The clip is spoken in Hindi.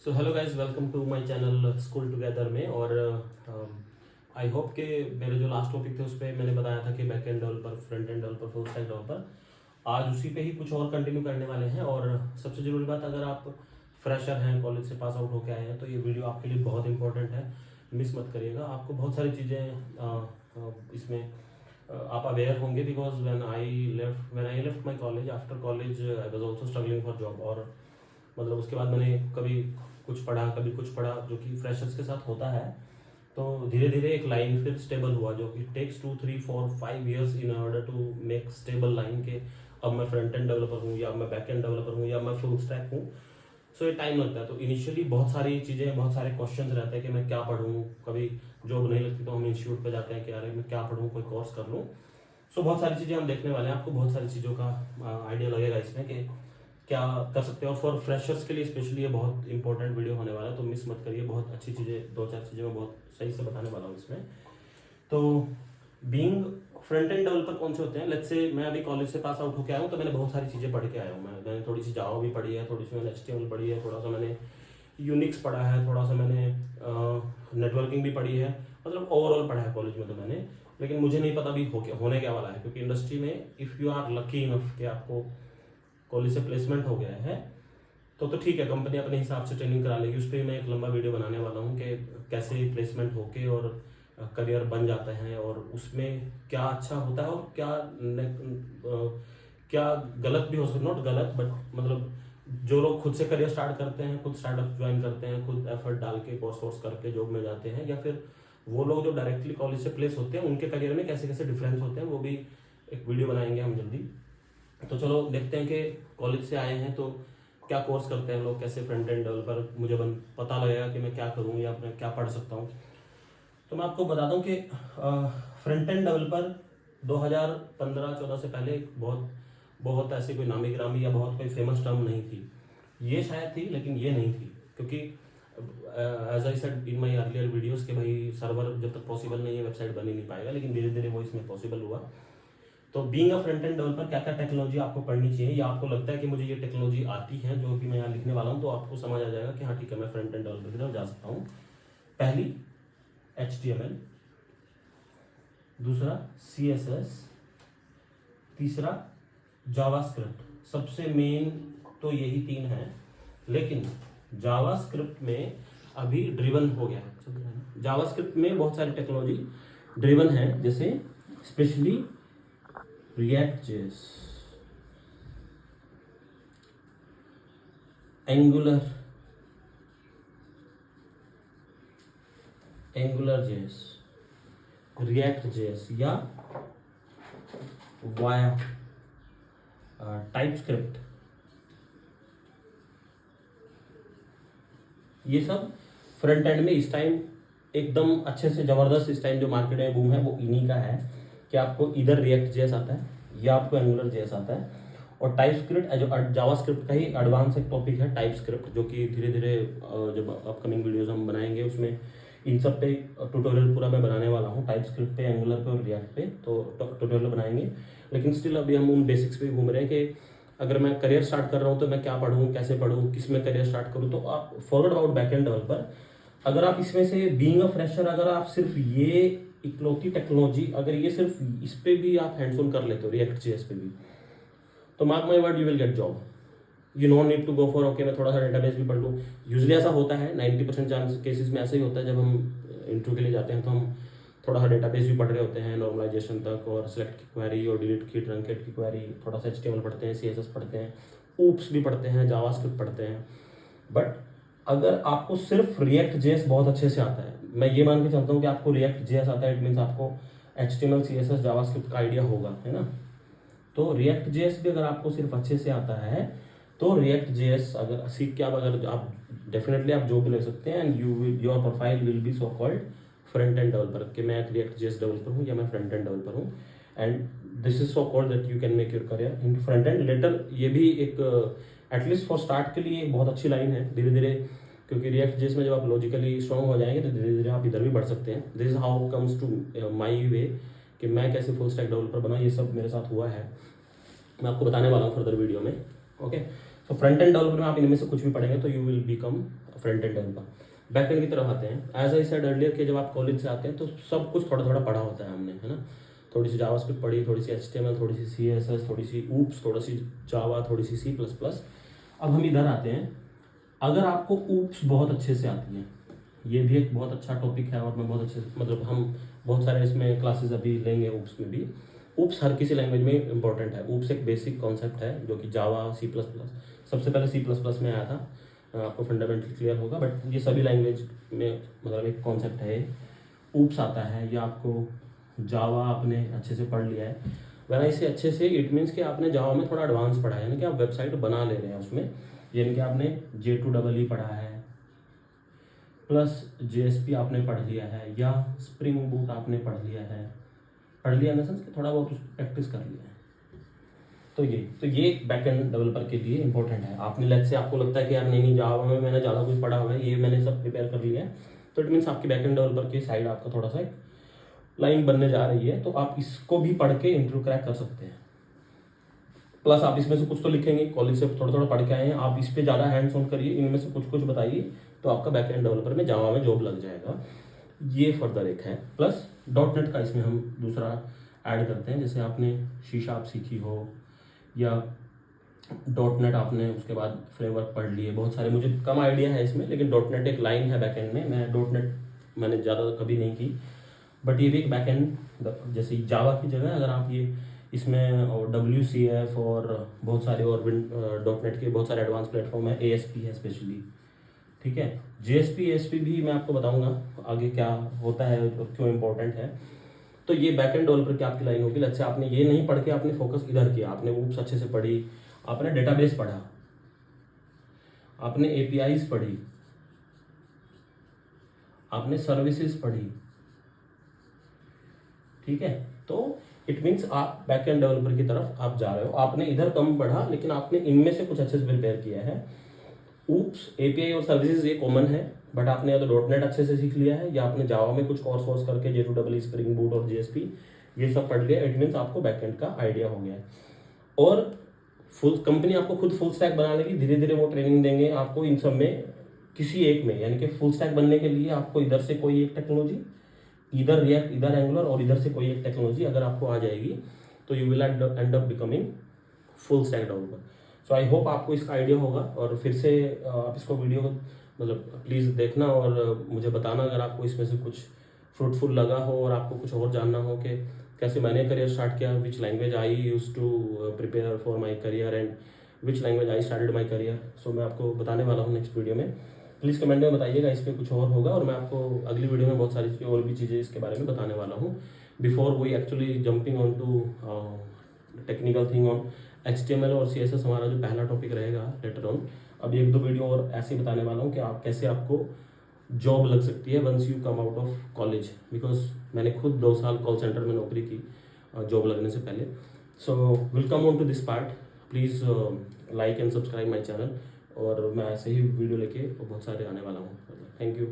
So hello guys, welcome to my channel School Together में। और आई होप कि मेरे जो लास्ट टॉपिक थे उस पर मैंने बताया था कि back end developer, front end developer, full stack developer. आज उसी पे ही कुछ और कंटिन्यू करने वाले हैं। और सबसे ज़रूरी बात, अगर आप फ्रेशर हैं, कॉलेज से पास आउट होकर आए हैं, तो ये वीडियो आपके लिए बहुत इंपॉर्टेंट है, मिस मत करिएगा। आपको बहुत सारी चीज़ें इसमें आप अवेयर होंगे, because when I left my college, after college I was also struggling for job. और मतलब उसके बाद मैंने कभी कुछ पढ़ा, कभी कुछ पढ़ा, जो कि फ्रेशर्स के साथ होता है। तो धीरे धीरे एक लाइन फिर स्टेबल हुआ, जो it takes 2 3 4 5 years in order to make stable line के अब मैं फ्रंट एंड डेवलपर हूँ, या मैं बैक एंड डेवलपर हूँ, या मैं फुल स्टैक हूँ। सो ये टाइम लगता है। तो इनिशियली बहुत सारी चीज़ें, बहुत सारे क्वेश्चन रहते हैं कि मैं क्या पढ़ूँ। कभी जॉब नहीं लगती तो हम इंस्टीट्यूट पे जाते हैं कि यार मैं क्या पढ़ूँ, कोई कोर्स कर लूँ। सो बहुत सारी चीज़ें हम देखने वाले हैं। आपको बहुत सारी चीज़ों का आइडिया लगेगा इसमें कि क्या कर सकते हैं। और फॉर फ्रेशर्स के लिए स्पेशली ये बहुत इंपॉर्टेंट वीडियो होने वाला है, तो मिस मत करिए। बहुत अच्छी चीज़ें, 2 4 चीज़ें मैं बहुत सही से बताने वाला हूँ इसमें। तो बीइंग फ्रंट एंड डेवलपर कौन से होते हैं, लेट्स से मैं अभी कॉलेज से पास आउट होकर आया हूँ, तो मैंने बहुत सारी चीज़ें पढ़ के आया हूँ। मैंने थोड़ी सी जावा भी पढ़ी है, थोड़ी सी मैंने HTML पढ़ी है, थोड़ा सा मैंने यूनिक्स पढ़ा है, थोड़ा सा मैंने नेटवर्किंग भी पढ़ी है। मतलब ओवरऑल पढ़ा है कॉलेज में तो मैंने। लेकिन मुझे नहीं पता अभी होने क्या वाला है, क्योंकि इंडस्ट्री में if you are lucky enough कि आपको कॉलेज से प्लेसमेंट हो गया है तो ठीक है, कंपनी अपने हिसाब से ट्रेनिंग करा लेगी। उस पर मैं एक लंबा वीडियो बनाने वाला हूँ कि कैसे प्लेसमेंट होके और करियर बन जाते हैं, और उसमें क्या अच्छा होता है और क्या गलत भी हो सकता है। नॉट गलत, बट मतलब जो लोग खुद से करियर स्टार्ट करते हैं, खुद स्टार्टअप ज्वाइन करते हैं, खुद एफर्ट डाल के कोर्स वोर्स करके जॉब में जाते हैं, या फिर वो लोग जो डायरेक्टली कॉलेज से प्लेस होते हैं, उनके करियर में कैसे कैसे डिफरेंस होते हैं, वो भी एक वीडियो बनाएंगे हम जल्दी। तो चलो देखते हैं कि कॉलेज से आए हैं तो क्या कोर्स करते हैं लोग, कैसे फ्रंट एंड डेवलपर मुझे पता लगेगा कि मैं क्या करूँ या मैं क्या पढ़ सकता हूँ। तो मैं आपको बता दूं कि फ्रंट एंड डेवलपर 2015-14 से पहले बहुत बहुत ऐसी कोई नामी गिरामी या बहुत कोई फेमस टर्म नहीं थी। ये शायद थी, लेकिन ये नहीं थी, क्योंकि as I said in my earlier videos कि भाई सर्वर जब तक पॉसिबल नहीं है वेबसाइट बन ही नहीं पाएगा। लेकिन धीरे धीरे वो इसमें पॉसिबल हुआ। तो being a front end developer क्या क्या टेक्नोलॉजी आपको पढ़नी चाहिए, या आपको लगता है कि मुझे ये टेक्नोलॉजी आती है जो कि मैं यहाँ लिखने वाला हूँ, तो आपको समझ आ जाएगा कि हाँ ठीक है, मैं फ्रंट एंड डेवलपर की तरफ जा सकता हूँ। पहली HTML, दूसरा CSS, तीसरा जावास्क्रिप्ट। सबसे मेन तो यही 3 हैं, लेकिन जावास्क्रिप्ट में अभी ड्रिवन हो गया है। जावास्क्रिप्ट में बहुत सारी टेक्नोलॉजी ड्रिवन है, जैसे specially react JS, angular JS, react JS, या वाया टाइपस्क्रिप्ट। ये सब फ्रंट एंड में इस टाइम एकदम अच्छे से जबरदस्त, इस टाइम जो मार्केट में बूम है वो इन्हीं का है कि आपको इधर रिएक्ट जेएस आता है या आपको एंगुलर जेएस आता है। और टाइपस्क्रिप्ट जो जावास्क्रिप्ट का ही एडवांस एक टॉपिक है टाइपस्क्रिप्ट, जो कि धीरे धीरे जब अपकमिंग वीडियोस हम बनाएंगे उसमें इन सब पे ट्यूटोरियल पूरा मैं बनाने वाला हूँ। टाइपस्क्रिप्ट पे, एंगुलर पे और रिएक्ट पे तो ट्यूटोरियल बनाएंगे। लेकिन स्टिल अभी हम उन बेसिक्स पे घूम रहे हैं कि अगर मैं करियर स्टार्ट कर रहा हूँ तो मैं क्या पढ़ूँ, कैसे पढ़ूँ, किस में करियर स्टार्ट करूँ। तो आप forward about back end developer, अगर आप इसमें से बीइंग अ फ्रेशर, अगर आप सिर्फ ये इकलौती टेक्नोलॉजी, अगर ये सिर्फ इस पे भी आप हैंड्स ऑन कर लेते हो, रिएक्ट जेएस पे भी, तो mark my word, you will get job. You no need to go for okay मैं थोड़ा सा डेटाबेस भी पढ़ लूँ। यूजली ऐसा होता है, 90% चांस केसेस में ऐसा ही होता है। जब हम इंटरव्यू के लिए जाते हैं तो हम थोड़ा सा डेटाबेस भी पढ़ रहे होते हैं, नॉर्मलाइजेशन तक, और सेलेक्ट की क्वेरी और डिलीट की, ट्रंकेट की क्वेरी, थोड़ा सा HTML पढ़ते हैं, CSS पढ़ते हैं, ऊप्स भी पढ़ते हैं, जावास्क्रिप्ट पढ़ते हैं। बट अगर आपको सिर्फ रिएक्ट जेएस बहुत अच्छे से आता है, मैं ये मान के चलता हूँ कि आपको रिएक्ट जेएस आता है, इट मीन्स आपको HTML CSS जावास्क्रिप्ट का आइडिया होगा, है ना। तो रिएक्ट जेएस भी अगर आपको सिर्फ अच्छे से आता है तो रिएक्ट जेएस अगर सीख के अगर आप डेफिनेटली आप जॉब ले सकते हैं, and your profile will be so called front end developer, कि मैं एक रिएक्ट जेएस डेवलपर हूँ या मैं फ्रंट एंड डेवलपर हूँ, and this is so called that you can make your career in front and later. ये भी एक एटलीस्ट फॉर स्टार्ट के लिए एक बहुत अच्छी लाइन है। धीरे धीरे, क्योंकि रिएक्ट जेएस में जब आप लॉजिकली स्ट्रॉन्ग हो जाएंगे तो धीरे धीरे आप इधर भी बढ़ सकते हैं। This is how comes to my way कि मैं कैसे फुल स्टैक डेवलपर बना, ये सब मेरे साथ हुआ है, मैं आपको बताने वाला हूँ फर्दर वीडियो में। ओके, तो फ्रंट एंड डेवलपर में आप इनमें से कुछ भी पढ़ेंगे तो you will become front end developer. Back and की तरफ आते हैं। एज आई सेड अर्लियर कि जब आप कॉलेज से आते हैं तो सब कुछ थोड़ा थोड़ा पढ़ा होता है हमने, है ना। थोड़ी सी जावास्क्रिप्ट पढ़ी, थोड़ी सी HTML, थोड़ी सी CSS, थोड़ी सी ऊप्स, थोड़ी सी जावा, थोड़ी सी C++। अब हम इधर आते हैं। अगर आपको ऊप्स बहुत अच्छे से आती है, ये भी एक बहुत अच्छा टॉपिक है और मैं बहुत अच्छे मतलब हम बहुत सारे इसमें क्लासेस अभी लेंगे ऊप्स में भी। ऊप्स हर किसी लैंग्वेज में इंपॉर्टेंट है। ऊप्स एक बेसिक कॉन्सेप्ट है जो कि जावा, C++, सबसे पहले C++ में आया था, आपको फंडामेंटल क्लियर होगा, बट ये सभी लैंग्वेज में मतलब एक कॉन्सेप्ट है। ऊप्स आता है, ये आपको जावा आपने अच्छे से पढ़ लिया है। वैसे इसे अच्छे से इट मीन्स कि आपने जावा में थोड़ा एडवांस पढ़ा है, यानी कि आप वेबसाइट बना ले रहे हैं उसमें, यानी कि आपने J2EE पढ़ा है, प्लस JSP आपने पढ़ लिया है, या स्प्रिंग बूट आपने पढ़ लिया है। पढ़ लिया इन द सेंस कि थोड़ा बहुत प्रैक्टिस कर लिया है। तो ये बैक एंड डेवलपर के लिए इंपॉर्टेंट है। आपने लेट्स से आपको लगता है कि यार नहीं जावा में मैंने ज़्यादा कुछ पढ़ा हुआ है, ये मैंने सब प्रिपेयर कर लिया है, तो इट मीन्स आपकी बैक एंड डेवलपर की साइड आपका थोड़ा सा लाइन बनने जा रही है, तो आप इसको भी पढ़ के इंटरव्यू क्रैक कर सकते हैं। प्लस आप इसमें से कुछ तो लिखेंगे, कॉलेज से थोड़ा थोड़ा पढ़ के आए हैं, आप इस पे ज़्यादा हैंड्स ऑन करिए, इनमें से कुछ कुछ बताइए, तो आपका बैक एंड डेवलपर में जावा में जॉब लग जाएगा। ये फर्दर एक है। प्लस .NET का इसमें हम दूसरा ऐड करते हैं, जैसे आपने C# सीखी हो या .NET आपने उसके बाद फ्रेमवर्क पढ़ लिए बहुत सारे, मुझे कम आइडिया है इसमें, लेकिन .NET एक लाइन है बैकएंड में। मैं .NET मैंने ज़्यादा कभी नहीं की, बट ये भी एक बैकएंड जैसे जावा की जगह अगर आप ये इसमें और WCF और बहुत सारे और .NEट के बहुत सारे एडवांस प्लेटफॉर्म है, ASP है स्पेशली, ठीक है। JSP ASP भी मैं आपको बताऊंगा आगे क्या होता है और क्यों इंपॉर्टेंट है। तो ये बैक एंड डेवलपर की आपकी लाइन होगी। अच्छा, आपने ये नहीं पढ़ के आपने फोकस इधर किया, आपने ऊप्स अच्छे से पढ़ी, आपने डेटाबेस पढ़ा, आपने APIs पढ़ी, आपने सर्विसेज पढ़ी, ठीक है। तो इट मीन्स आप बैक एंड डेवलपर की तरफ आप जा रहे हो। आपने इधर कम पढ़ा, लेकिन आपने इनमें से कुछ अच्छे से प्रिपेयर किया है। ऊप्स, API और सर्विसेज ये कॉमन है, बट आपने या तो .NET अच्छे से सीख लिया है, या आपने जावा में कुछ कोर्स करके J2EE, स्प्रिंग बूट और JSP ये सब पढ़ लिया। इट मीन्स आपको बैकएंड का आइडिया हो गया है। और फुल कंपनी आपको खुद फुल स्टैक बना लेगी, धीरे धीरे वो ट्रेनिंग देंगे आपको इन सब में, किसी एक में, यानी कि फुल स्टैक बनने के लिए आपको इधर से कोई एक टेक्नोलॉजी, इधर रिएक्ट, इधर एंगुलर और इधर से कोई एक टेक्नोलॉजी अगर आपको आ जाएगी तो you will and up becoming full stack developer. So I hope आपको इसका आइडिया होगा। और फिर से आप इसको वीडियो को मतलब प्लीज़ देखना और मुझे बताना अगर आपको इसमें से कुछ फ्रूटफुल लगा हो और आपको कुछ और जानना हो कि कैसे मैंने करियर स्टार्ट किया, which language I use to prepare for my career and which language I started my career. So मैं आपको बताने वाला हूँ नेक्स्ट वीडियो में। प्लीज़ कमेंट में बताइएगा इस पर कुछ और होगा, और मैं आपको अगली वीडियो में बहुत सारी और भी चीज़ें इसके बारे में बताने वाला हूँ। Before we actually jumping on to technical thing on HTML और CSS, हमारा जो पहला टॉपिक रहेगा लेटर ऑन, अभी 1-2 वीडियो और ऐसे बताने वाला हूँ कि आप कैसे आपको जॉब लग सकती है once you come out of college. Because मैंने खुद 2 साल कॉल सेंटर में नौकरी की जॉब लगने से पहले। So will come on to this part. Please like and subscribe my channel, और मैं ऐसे ही वीडियो लेके बहुत सारे आने वाला हूँ। Thank you.